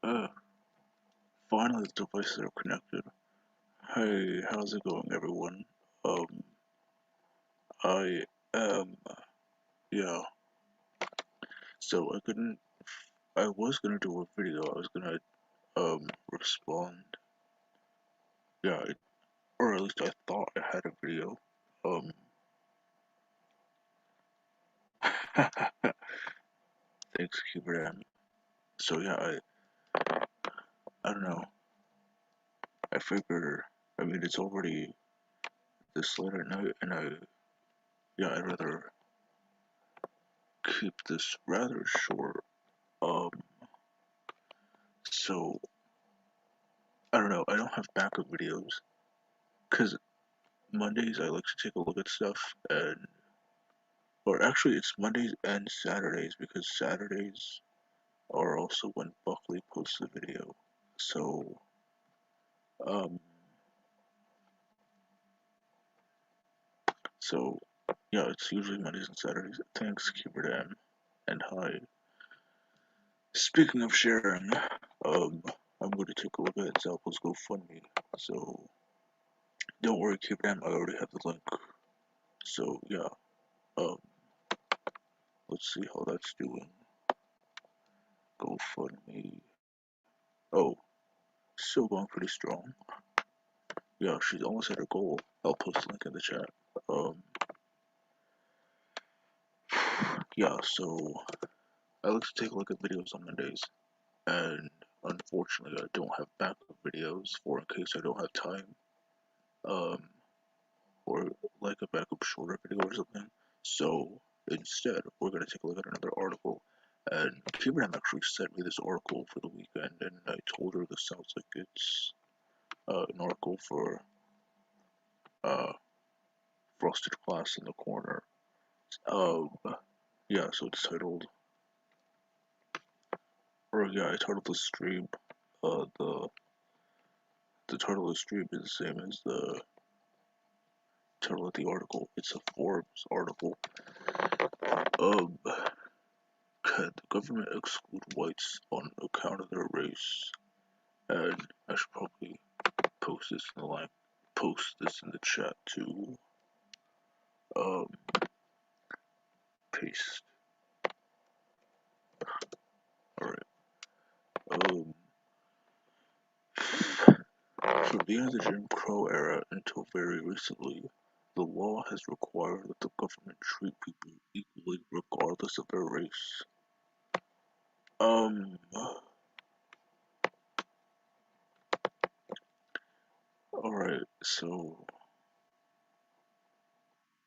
Uh, Finally the devices are connected. Hey, how's it going, everyone? Um, I am, yeah. So I was gonna do a video. I was gonna, respond. Yeah, or at least I thought I had a video. Um, thanks, Cuberdan. So yeah, I don't know. I figure, I mean, it's already this late at night, and yeah, I'd rather keep this rather short. Um, so I don't know. I don't have backup videos because Mondays I like to take a look at stuff, and or actually it's Mondays and Saturdays because Saturdays are also when Buckley posts the video. So um so yeah, it's usually Mondays and Saturdays. Thanks, Cupid and hi. Speaking of sharing, I'm going to take a look at Zalpo's GoFundMe. So don't worry, Cupid I already have the link. So yeah, um let's see how that's doing. GoFundMe. Oh, still going pretty strong. Yeah, she's almost at her goal. I'll post a link in the chat. Um, yeah, so I like to take a look at videos on Mondays, and unfortunately, I don't have backup videos for in case I don't have time, um, or like a backup shorter video or something. So instead, we're gonna take a look at another article. And Kimberham actually sent me this article for the weekend, and I told her this sounds like it's an article for uh, Frosted Glass in the Corner. Um, yeah, so it's titled, or yeah, I titled the stream. Uh, the the title of the stream is the same as the title of the article. It's a Forbes article. Um, can the government exclude whites on account of their race? And I should probably post this in the line, post this in the chat too. Um, paste. All right. Um, from the end of the Jim Crow era until very recently, the law has required that the government treat people equally regardless of their race. Um, alright, so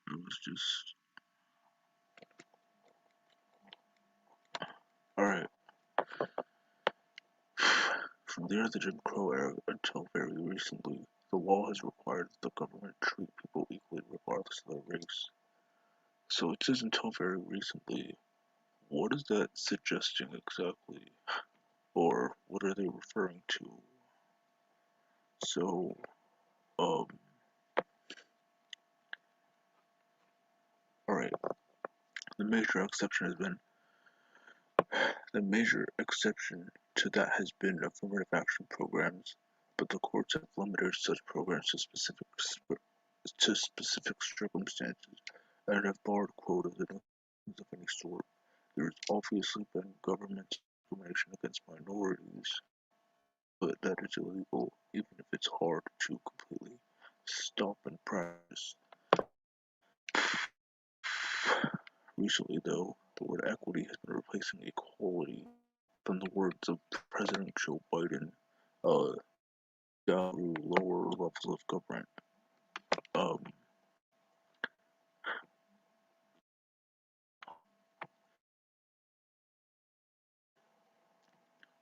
it was just. Alright, from the end of the Jim Crow era until very recently, the law has required that the government treat people equally regardless of their race. So it says until very recently. What is that suggesting exactly? Or what are they referring to? So, um, alright, the major exception has been the major exception to that has been affirmative action programs, but the courts have limited such programs to specific circumstances and have barred quotas of any sort. There has obviously been government discrimination against minorities, but that is illegal even if it's hard to completely stop in practice. Recently, though, the word equity has been replacing equality from the words of President Joe Biden uh, down through lower levels of government. Um,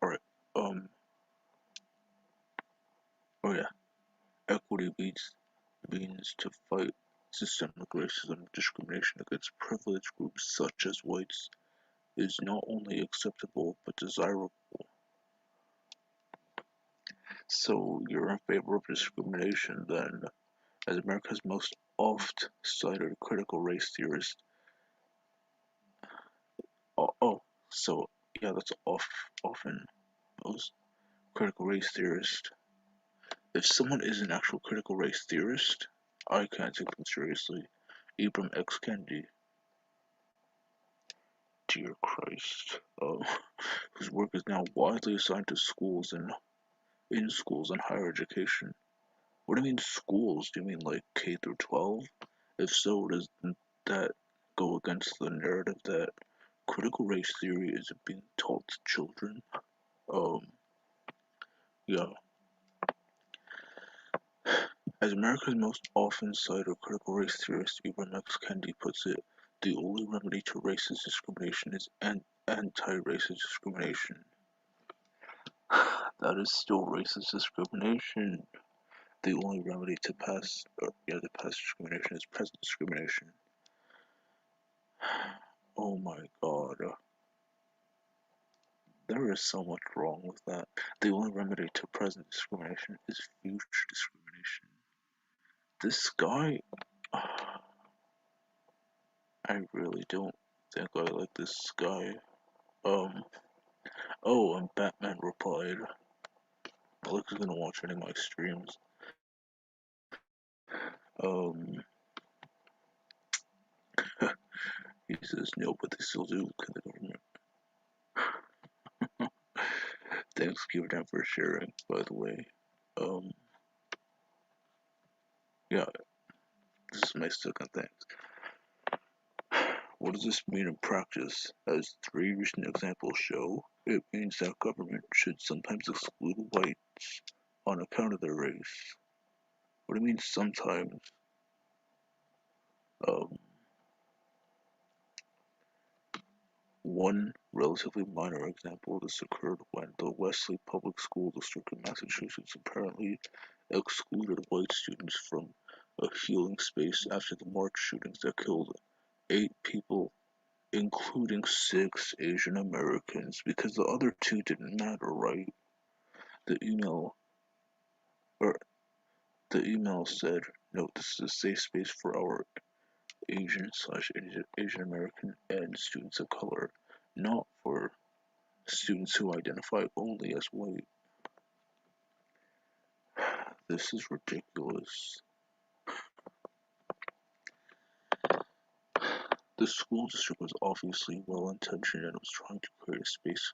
alright, um, oh yeah, equity means to fight systemic racism and discrimination against privileged groups such as whites is not only acceptable but desirable. So you're in favor of discrimination then, as America's most oft cited critical race theorist. Oh, so yeah, that's often most. critical race theorist. If someone is an actual critical race theorist, I can't take them seriously. Ibram X. Kendi, dear Christ, whose work is now widely assigned to schools and in schools and higher education. What do you mean schools? Do you mean like K through 12? If so, doesn't that go against the narrative that critical race theory is being taught to children? Um, yeah. As America's most often cited critical race theorist Ibram X. Kendi puts it, the only remedy to racist discrimination is anti-racist discrimination. That is still racist discrimination. The only remedy to past discrimination is present discrimination. Oh my god. There is so much wrong with that. The only remedy to present discrimination is future discrimination. This guy, I really don't think I like this guy. Um, oh, and Batman replied, Alex is gonna watch any of my streams. Um, he says, no, but they still do, because the government. Thanks, Giving for sharing, by the way. Um, yeah, this is my second thanks. What does this mean in practice? As 3 recent examples show, it means that government should sometimes exclude whites on account of their race. What do you mean sometimes? Um, One relatively minor example of this occurred when the Wesley Public School District in Massachusetts apparently excluded white students from a healing space after the March shootings that killed 8 people, including 6 Asian Americans, because the other 2 didn't matter, right? The email or the email said, "Note: this is a safe space for our Asian American and students of color, not for students who identify only as white." This is ridiculous. The school district was obviously well intentioned and was trying to create a space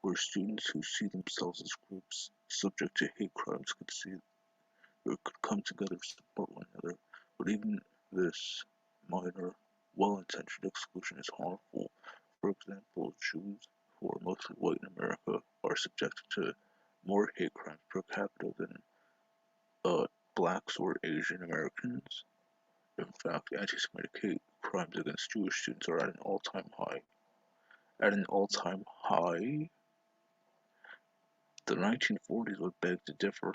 where students who see themselves as groups subject to hate crimes could see or could come together to support one another. But even this minor, well intentioned exclusion is harmful. For example, Jews, who are mostly white in America, are subjected to more hate crimes per capita than uh, blacks or Asian Americans. In fact, anti-Semitic hate crimes against Jewish students are at an all-time high. At an all-time high? The 1940s would beg to differ.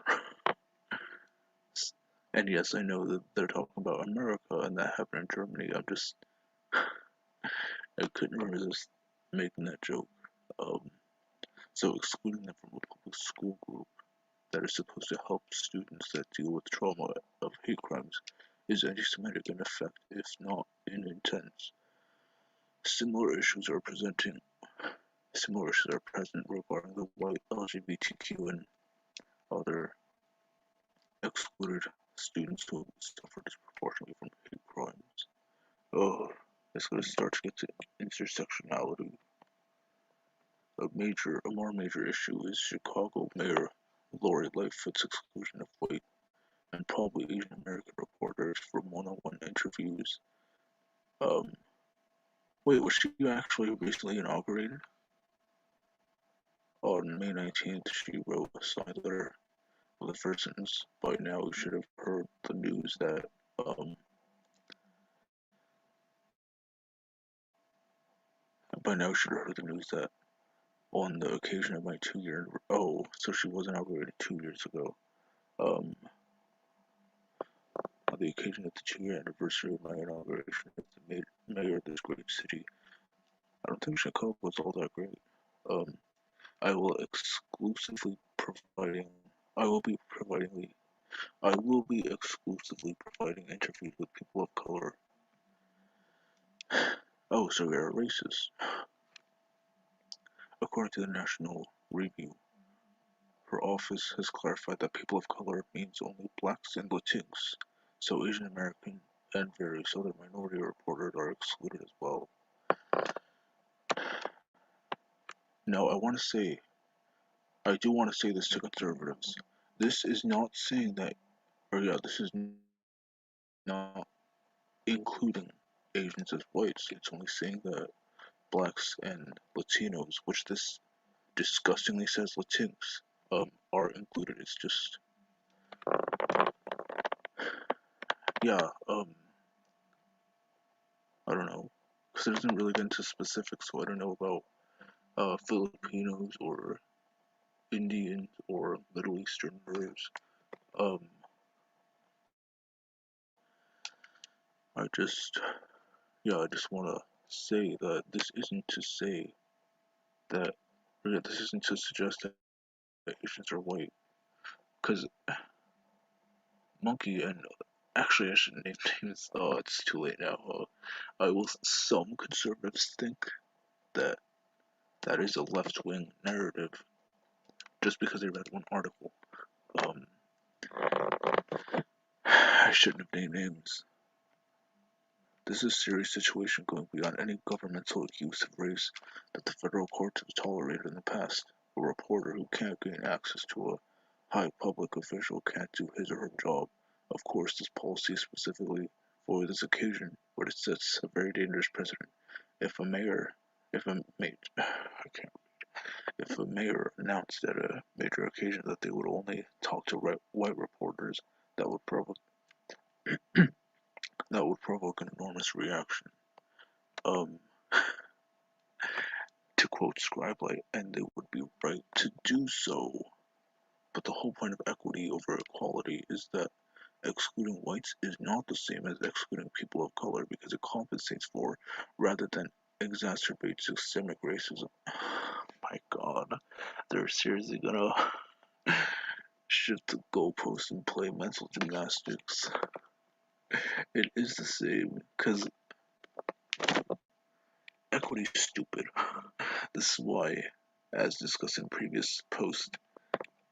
And yes, I know that they're talking about America and that happened in Germany. I couldn't resist making that joke. Um, so excluding them from a public school group that is supposed to help students that deal with trauma of hate crimes is anti-Semitic in effect, if not in intent. Similar issues are presenting Similar issues are present regarding the white LGBTQ and other excluded students who suffer disproportionately from hate crimes. Oh, it's going to start to get to intersectionality. A more major issue is Chicago Mayor Lori Lightfoot's exclusion of white and probably Asian American reporters from one-on-one interviews. Um, Wait, was she actually recently inaugurated? On May 19th, she wrote a signed letter with the first sentence. By now, you should have heard the news that um, by now, you should have heard the news that on the occasion of my 2 year, oh, so she was inaugurated 2 years ago. Um, on the occasion of the 2 year anniversary of my inauguration as the mayor of this great city, I don't think Chicago was all that great. Um, I will exclusively providing, I will be providing, I will be exclusively providing interviews with people of color. Oh, so you're a racist. According to the National Review, Her office has clarified that people of color means only blacks and Latinx, so Asian American and various other minority reporters are excluded as well. Now, I do want to say this to conservatives. This is not saying that, or yeah, this is not including Asians as whites. It's only saying that blacks and Latinos, which this disgustingly says Latinx, are included. It's just, yeah, I don't know, because it doesn't really get into specifics, so I don't know about Filipinos or Indians or Middle Easterners. Um, I just, yeah, I just want to say that this isn't to say that, yeah, this isn't to suggest that Asians are white, because Monkey and actually I shouldn't name names. Oh, it's too late now. I will. Some conservatives think that that is a left-wing narrative just because they read one article. Um, I shouldn't have named names. This is a serious situation going beyond any governmental use of race that the federal courts have tolerated in the past. A reporter who can't gain access to a high public official can't do his or her job. Of course, this policy is specifically for this occasion, but it sets a very dangerous precedent. If a mayor, if a I can't, if a mayor announced at a major occasion that they would only talk to white reporters, that would provoke that would provoke an enormous reaction. Um, to quote Scribelight, and they would be right to do so. But the whole point of equity over equality is that excluding whites is not the same as excluding people of color because it compensates for, rather than exacerbates, systemic racism. My god, they're seriously gonna shift the goalpost and play mental gymnastics. It is the same, because equity is stupid. This is why, as discussed in a previous post,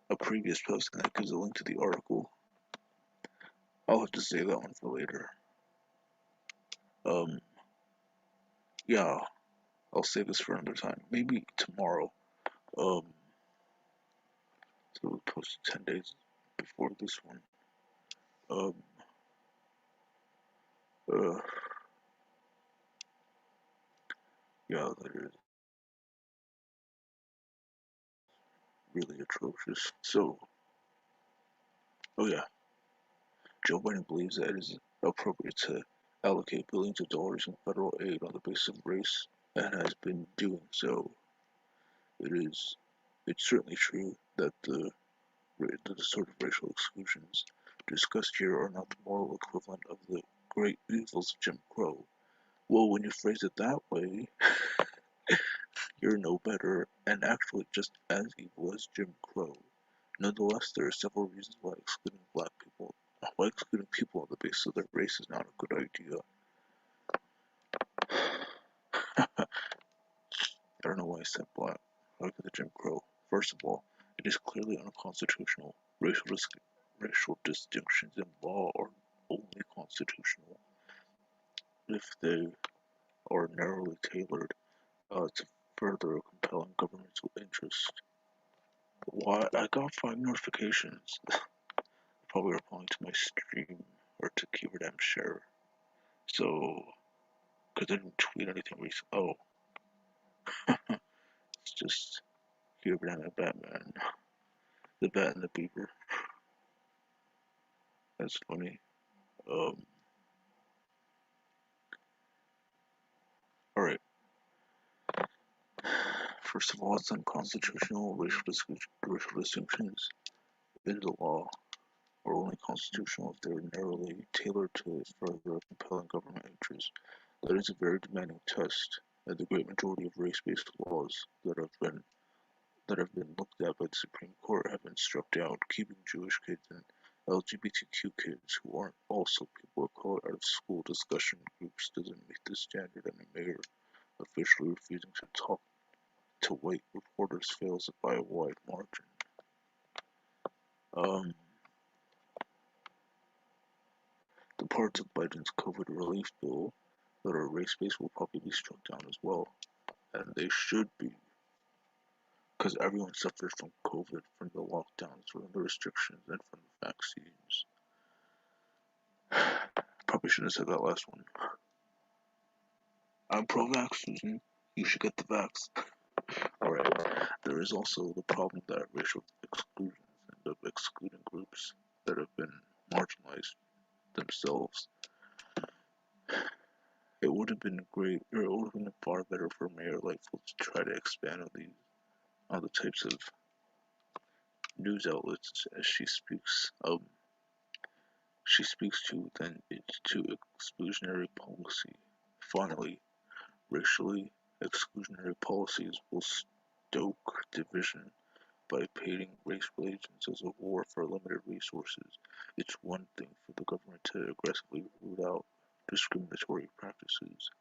and that gives a link to the article. I'll have to save that one for later. Um, yeah, I'll save this for another time. Maybe tomorrow. Um, so we posted 10 days before this one. Um, uh, yeah, that is really atrocious. So, oh yeah, Joe Biden believes that it is appropriate to allocate billions of dollars in federal aid on the basis of race and has been doing so. It is, it's certainly true that the sort of racial exclusions discussed here are not the moral equivalent of the great evils of Jim Crow. Well, when you phrase it that way, you're no better and actually just as evil as Jim Crow. Nonetheless, there are several reasons why excluding people on the basis of their race is not a good idea. I don't know why I said black. Look at the Jim Crow. First of all, it is clearly unconstitutional. Racial distinctions in law are only constitutional if they are narrowly tailored to further a compelling governmental interest. Why I got 5 notifications. Probably replying to my stream or to keyword M share. So, because I didn't tweet anything recently. Oh, it's just keyword M and Batman. The Bat and the Beaver. That's funny. Um, alright. First of all, it's unconstitutional. Racial distinctions in the law are only constitutional if they are narrowly tailored to further a compelling government interest. That is a very demanding test, and the great majority of race-based laws that have been looked at by the Supreme Court have been struck down, keeping Jewish kids and LGBTQ kids who aren't also people of color out of school discussion groups doesn't meet this standard, and a mayor officially refusing to talk to white reporters fails by a wide margin. Um, the parts of Biden's COVID relief bill that are race-based will probably be struck down as well, and they should be, because everyone suffers from COVID, from the lockdowns, from the restrictions, and from the vaccines. Probably shouldn't have said that last one. I'm pro-vax, Susan. You should get the vax. Alright, there is also the problem that racial exclusions end up excluding groups that have been marginalized themselves. It would have been great, or it would have been far better for Mayor Lightfoot to try to expand on the types of news outlets as she speaks to than it's to exclusionary policy. Finally, racially exclusionary policies will stoke division by painting race relations as a war for limited resources. It's one thing for the government to aggressively root out discriminatory practices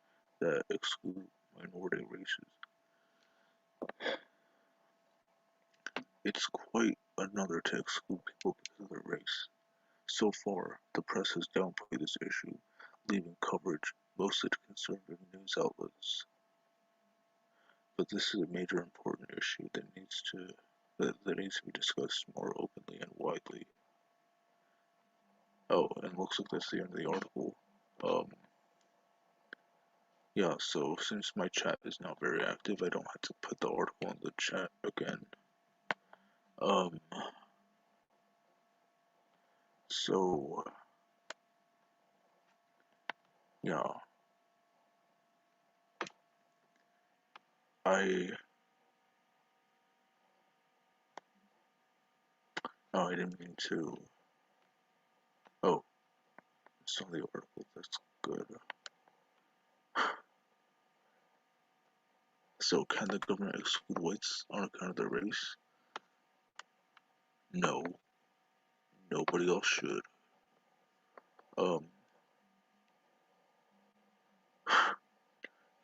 that exclude minority races. It's quite another to exclude people because of their race. So far, the press has downplayed this issue, leaving coverage mostly to conservative news outlets. But this is a major important issue that needs to be discussed more openly and widely. Oh, and looks like that's the end of the article. Um, yeah, so since my chat is not very active, I don't have to put the article in the chat again. Um, so, yeah, I, oh, I didn't mean to, oh, it's on the article, that's good. So, can the government exclude whites on account of their race? No, nobody else should. Um,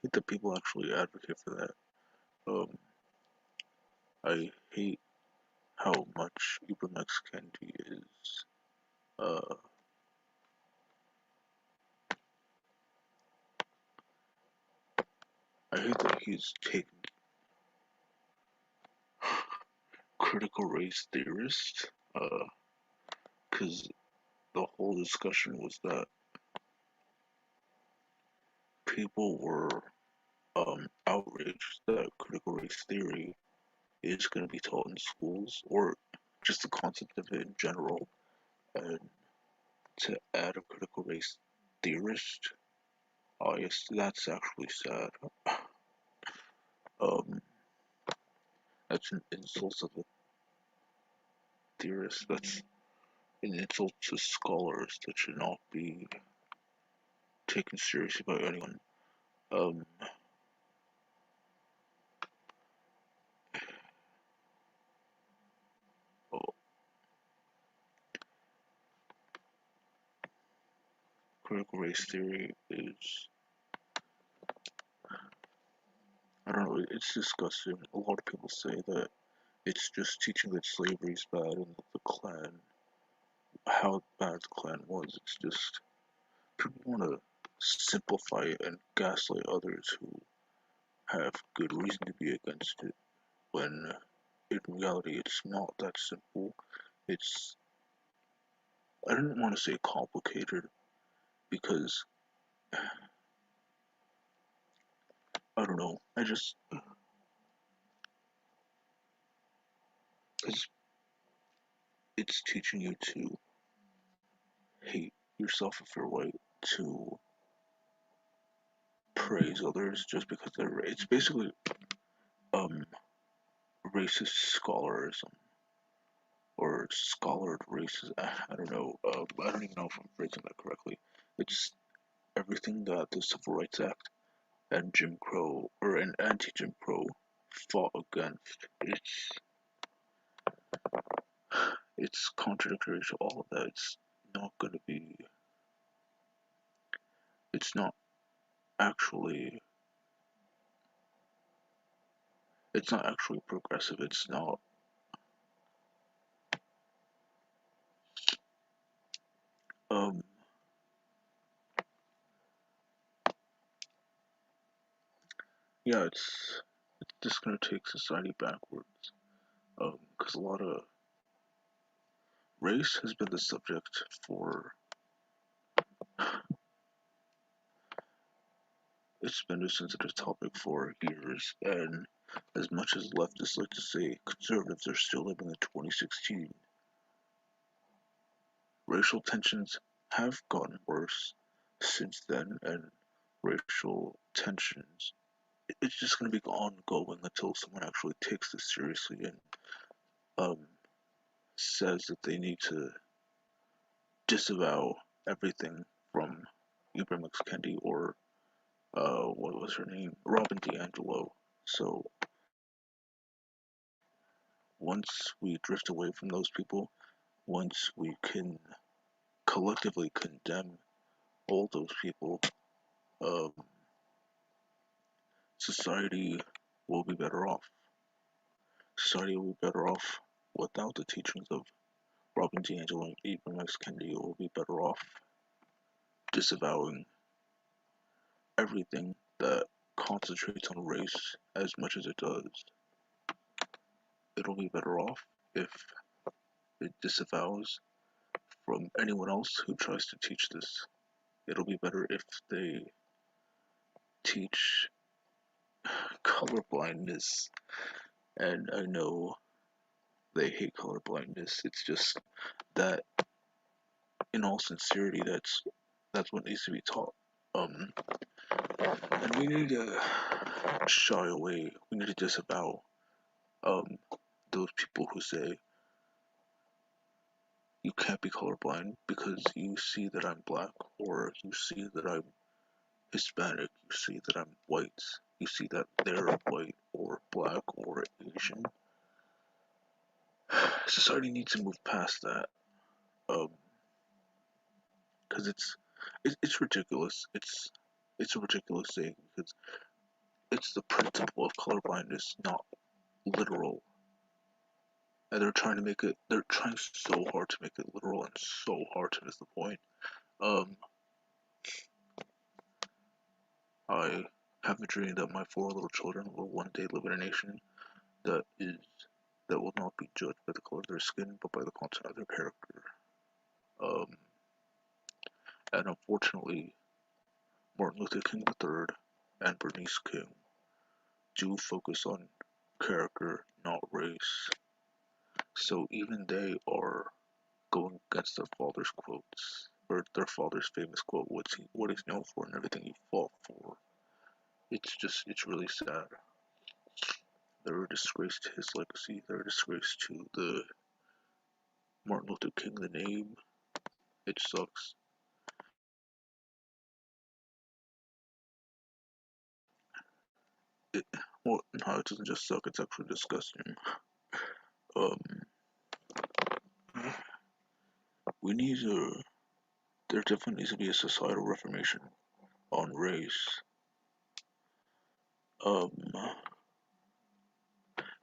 hate that people actually advocate for that. Um, I hate how much Ibram X. Kendi is, uh, I hate that he's taken critical race theorist, because the whole discussion was that people were outraged that critical race theory is going to be taught in schools, or just the concept of it in general, and to add a critical race theorist, yes, that's actually sad. Um, that's an insult to the theorist. That's an insult to scholars that should not be taken seriously by anyone. Um, oh, critical race theory is, I don't know, it's disgusting. A lot of people say that it's just teaching that slavery is bad and that the Klan, how bad the Klan was. It's just, people want to simplify it and gaslight others who have good reason to be against it, when in reality it's not that simple. It's, I didn't want to say complicated because, I don't know, because it's teaching you to hate yourself if you're white, to praise others just because they're, it's basically um racist scholarism or scholared racism. I don't know. I don't even know if I'm phrasing that correctly. It's everything that the Civil Rights Act and Jim Crow or an anti-Jim Crow fought against. It's contradictory to all of that. Not going to be. It's not actually. It's not actually progressive. It's not. yeah, it's just gonna take society backwards. Because a lot of race has been the subject for it's been a sensitive topic for years, and as much as leftists like to say conservatives are still living in 2016, racial tensions have gotten worse since then, and racial tensions it's just going to be ongoing until someone actually takes this seriously and um, says that they need to disavow everything from Ibram X. Kendi or what was her name, Robin DiAngelo. So once we drift away from those people, once we can collectively condemn all those people, um, society will be better off. Society will be better off without the teachings of Robin DiAngelo and Ibram X. Kendi. It will be better off disavowing everything that concentrates on race as much as it does. It'll be better off if it disavows from anyone else who tries to teach this. It'll be better if they teach colorblindness. And I know they hate colorblindness. It's just that, in all sincerity, that's what needs to be taught. Um, and we need to shy away. We need to disavow um those people who say you can't be colorblind because you see that I'm black or you see that I'm Hispanic, you see that I'm white, you see that they're white or black or Asian. Society needs to move past that. Um, because it's ridiculous. It's a ridiculous thing because it's the principle of colorblindness, not literal. And they're trying to make it. They're trying so hard to make it literal and so hard to miss the point. Um, I have a dream that my four little children will one day live in a nation that is that will not be judged by the color of their skin, but by the content of their character. Um, and unfortunately, Martin Luther King III and Bernice King do focus on character, not race. So even they are going against their father's quotes, or their father's famous quote, what he's known for and everything he fought for. It's really sad. They're a disgrace to his legacy. They're a disgrace to the Martin Luther King, the name. It sucks. It, well, no, it doesn't just suck. It's actually disgusting. Um, we need to. There definitely needs to be a societal reformation on race. Um,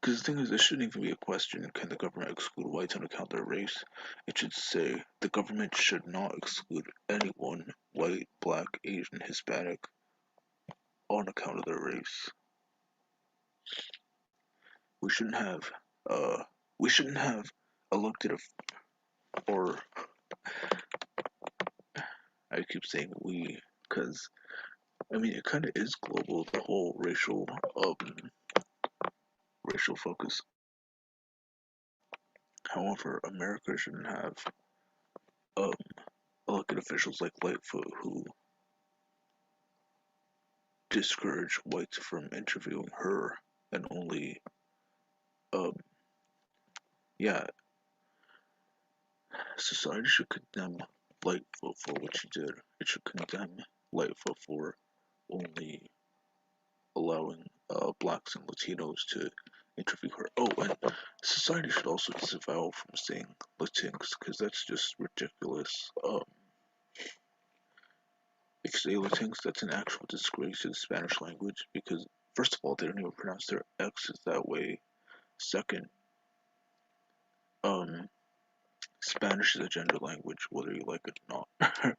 because the thing is, this shouldn't even be a question. Can the government exclude whites on account of their race? It should say the government should not exclude anyone, white, black, Asian, Hispanic, on account of their race. We shouldn't have. Uh, we shouldn't have elected or I keep saying we, because I mean it kind of is global. The whole racial focus. However, America shouldn't have um elected officials like Lightfoot who discourage whites from interviewing her and only um yeah, society should condemn Lightfoot for what she did. It should condemn Lightfoot for only allowing blacks and Latinos to interview her. Oh, and society should also disavow from saying Latinx because that's just ridiculous. If you say Latinx, that's an actual disgrace to the Spanish language because, first of all, they don't even pronounce their X's that way. Second, um, Spanish is a gender language, whether you like it or not.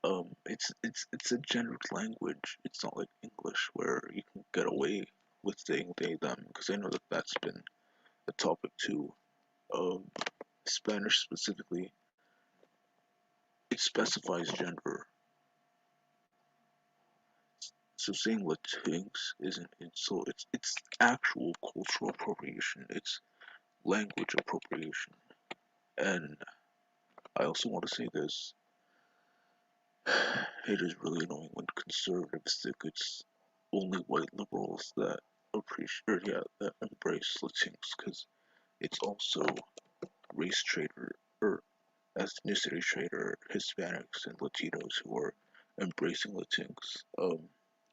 It's a gendered language. It's not like English where you can get away with saying they them, because I know that that's been a topic too. Um, Spanish specifically, it specifies gender. So saying Latinx isn't insult. It's actual cultural appropriation. It's language appropriation. And I also want to say this: it is really annoying when conservatives think it's only white liberals that appreciate, or yeah, that embrace Latinx, because it's also race traitor or ethnicity traitor Hispanics and Latinos who are embracing Latinx.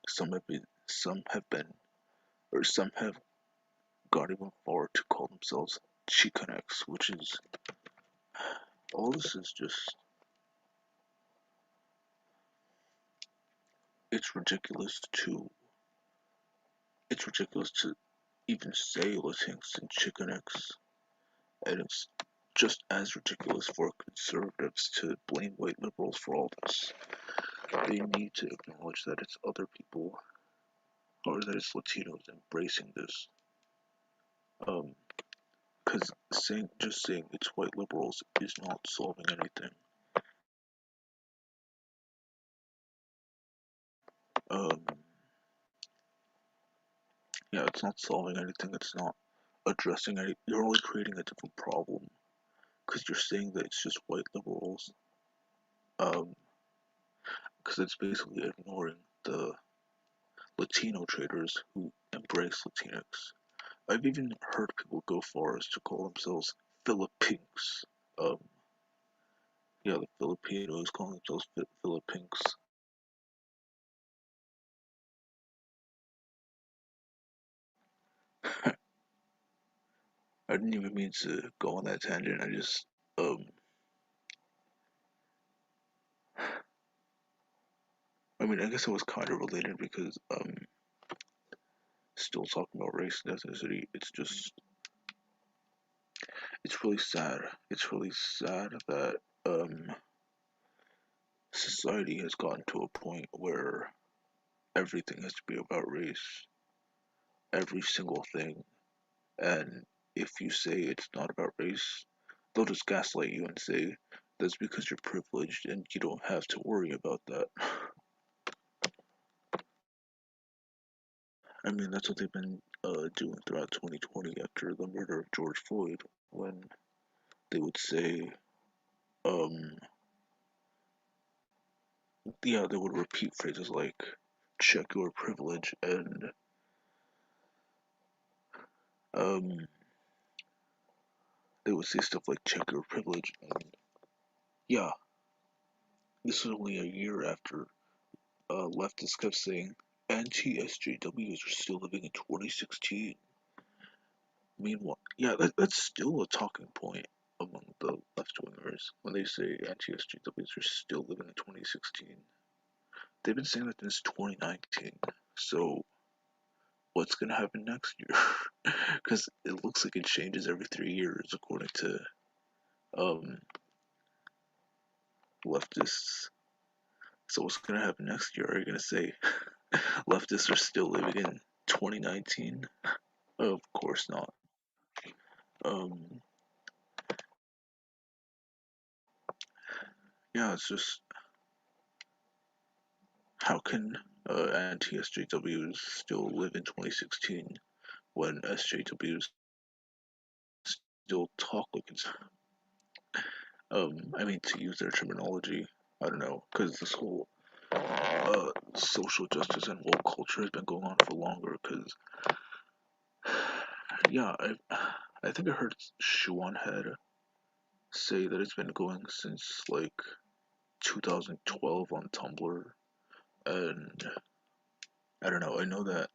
Some have been, or some have gone even far to call themselves Chicanx, which is all this is just it's ridiculous to it's ridiculous to even say Latinx and Chicanx, and it's just as ridiculous for conservatives to blame white liberals for all this. They need to acknowledge that it's other people, or that it's Latinos embracing this. Um, because saying it's white liberals is not solving anything. Um, yeah, it's not solving anything. It's not addressing any. You're only creating a different problem because you're saying that it's just white liberals. Um, because it's basically ignoring the Latino traders who embrace Latinx. I've even heard people go far as to call themselves Philippines. Um, yeah, the Filipinos calling themselves Philippines. I didn't even mean to go on that tangent. Um, I mean, I guess it was kind of related because, still talking about race and ethnicity. It's really sad. It's really sad that, society has gotten to a point where everything has to be about race, every single thing. And if you say it's not about race, they'll just gaslight you and say that's because you're privileged and you don't have to worry about that. I mean, that's what they've been doing throughout 2020 after the murder of George Floyd, when they would say, um, yeah, they would repeat phrases like check your privilege and, um, they would say stuff like check your privilege and, yeah, this is only a year after leftists kept saying anti-SJWs are still living in 2016. Meanwhile, yeah, that's still a talking point among the left wingers when they say anti-SJWs are still living in 2016. They've been saying that since 2019. So what's gonna happen next year? Because it looks like it changes every 3 years according to um leftists. So what's gonna happen next year? Are you gonna say leftists are still living in 2019? Of course not. Um, yeah, it's just how can anti-SJWs still live in 2016 when SJWs still talk like it's I mean to use their terminology, I don't know, because this whole social justice and woke culture has been going on for longer. Because yeah, I think I heard Shuan had say that it's been going since like 2012 on Tumblr, and I don't know. I know that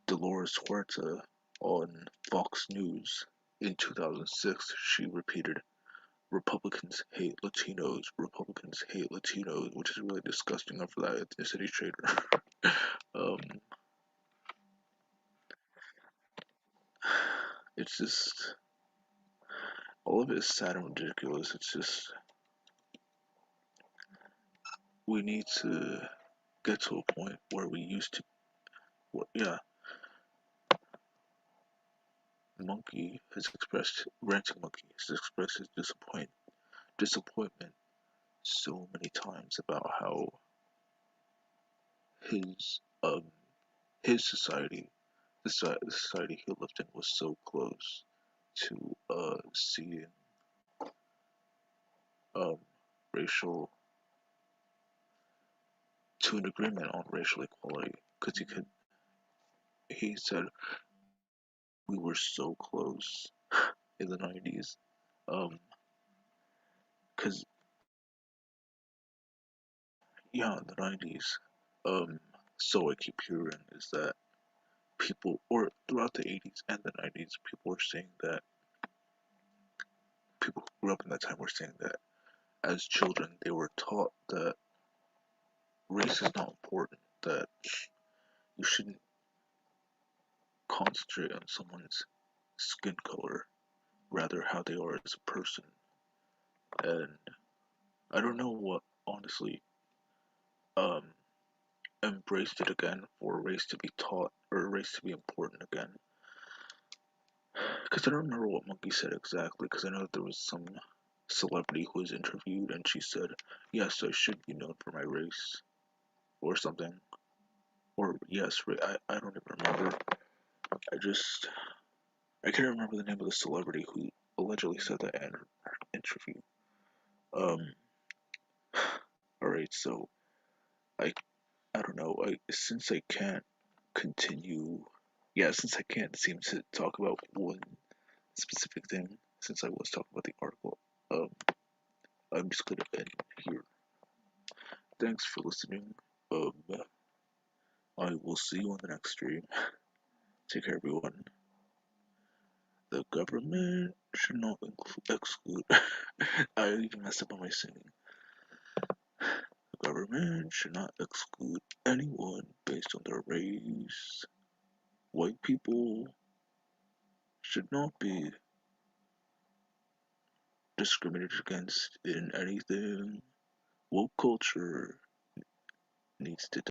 Dolores Huerta on Fox News in 2006, she repeated, Republicans hate Latinos, Republicans hate Latinos, which is really disgusting for that ethnicity traitor. um, it's just, all of it is sad and ridiculous. It's just, we need to get to a point where we used to. Yeah, Ranting Monkey has expressed his disappointment so many times about how his his society, the society he lived in, was so close to seeing um racial to an agreement on racial equality. Because he said we were so close in the 90s. Because yeah, in the 90s, um, so I keep hearing is that people, or throughout the 80s and the 90s, people were saying that people who grew up in that time were saying that as children they were taught that race is not important, that you shouldn't concentrate on someone's skin color, rather how they are as a person. And I don't know what honestly um embraced it again for race to be taught or race to be important again. Because I don't remember what Monkey said exactly, because I know there was some celebrity who was interviewed and she said, yes, I should be known for my race, or something. Or, yes, I don't even remember. I just, I can't remember the name of the celebrity who allegedly said that in her interview. Um, alright, so, I, I don't know, since I can't continue, yeah, since I can't seem to talk about one specific thing, since I was talking about the article, um, I'm just gonna end here. Thanks for listening. Um, I will see you on the next stream. Take care, everyone. The government should not exclude. I even messed up on my singing. The government should not exclude anyone based on their race. White people should not be discriminated against in anything. Woke culture needs to